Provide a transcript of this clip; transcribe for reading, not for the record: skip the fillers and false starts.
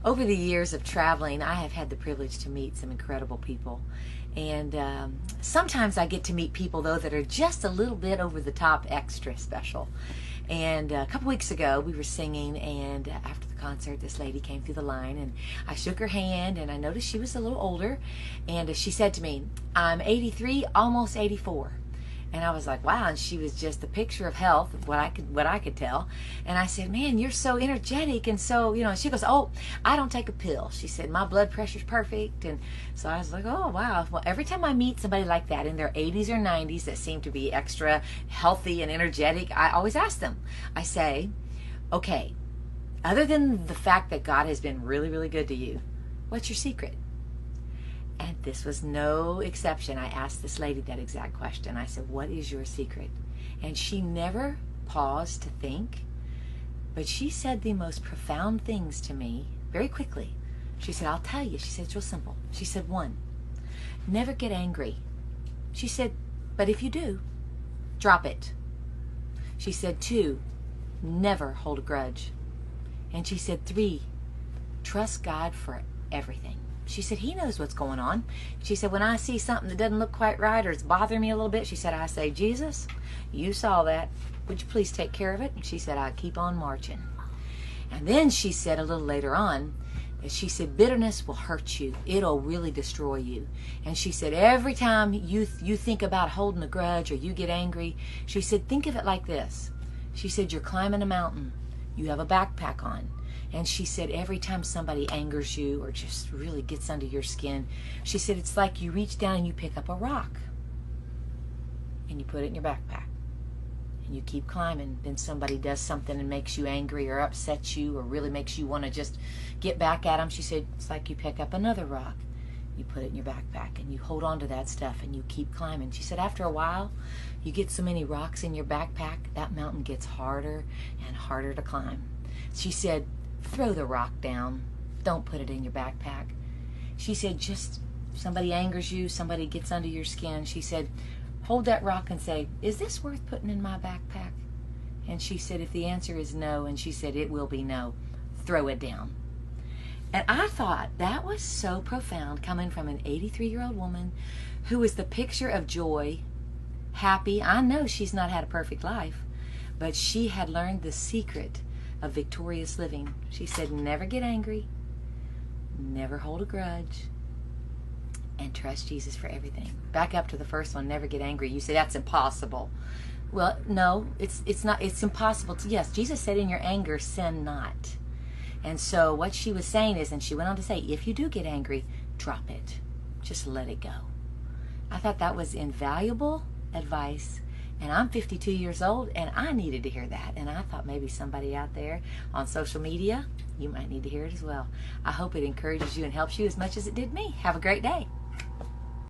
Over the years of traveling, I have had the privilege to meet some incredible people. And sometimes I get to meet people, though, that are just a little bit over the top extra special. And a couple weeks ago, we were singing, and after the concert, this lady came through the line, and I shook her hand, and I noticed she was a little older, and she said to me, "I'm 83, almost 84." And I was like, wow. And she was just a picture of health, what I could tell. And I said, "Man, you're so energetic." And so, she goes, "Oh, I don't take a pill." She said, "My blood pressure's perfect." And so I was like, oh, wow. Well, every time I meet somebody like that in their 80s or 90s that seem to be extra healthy and energetic, I always ask them. I say, okay, other than the fact that God has been really, really good to you, what's your secret? And this was no exception. I asked this lady that exact question. I said, "What is your secret?" And she never paused to think, but she said the most profound things to me very quickly. She said, "I'll tell you." She said, "It's real simple." She said, "1, never get angry." She said, "But if you do, drop it." She said, 2, never hold a grudge. And she said, 3, trust God for everything. She said, He knows what's going on. She said, when I see something that doesn't look quite right or it's bothering me a little bit, she said, I say, "Jesus, you saw that. Would you please take care of it?" And she said, "I keep on marching." And then she said a little later on, she said, bitterness will hurt you. It'll really destroy you. And she said, every time you think about holding a grudge or you get angry, she said, think of it like this. She said, you're climbing a mountain. You have a backpack on. And she said, every time somebody angers you or just really gets under your skin, she said, it's like you reach down and you pick up a rock and you put it in your backpack and you keep climbing. Then somebody does something and makes you angry or upsets you or really makes you want to just get back at them. She said, it's like you pick up another rock, you put it in your backpack and you hold on to that stuff and you keep climbing. She said, after a while, you get so many rocks in your backpack, that mountain gets harder and harder to climb. She said, throw the rock down. Don't put it in your backpack. She said, just somebody angers you, somebody gets under your skin. She said, hold that rock and say, is this worth putting in my backpack? And she said, if the answer is no, and she said, it will be no, throw it down. And I thought that was so profound, coming from an 83-year-old woman who is the picture of joy, happy. I know she's not had a perfect life, but she had learned the secret of victorious living. She said, never get angry, never hold a grudge, and trust Jesus for everything. Back up to the first one, never get angry. You say that's impossible. Well, no, it's not. It's impossible to, yes, Jesus said in your anger, sin not. And so what she was saying is, and she went on to say, if you do get angry, drop it. Just let it go. I thought that was invaluable advice. And I'm 52 years old, and I needed to hear that. And I thought maybe somebody out there on social media, you might need to hear it as well. I hope it encourages you and helps you as much as it did me. Have a great day.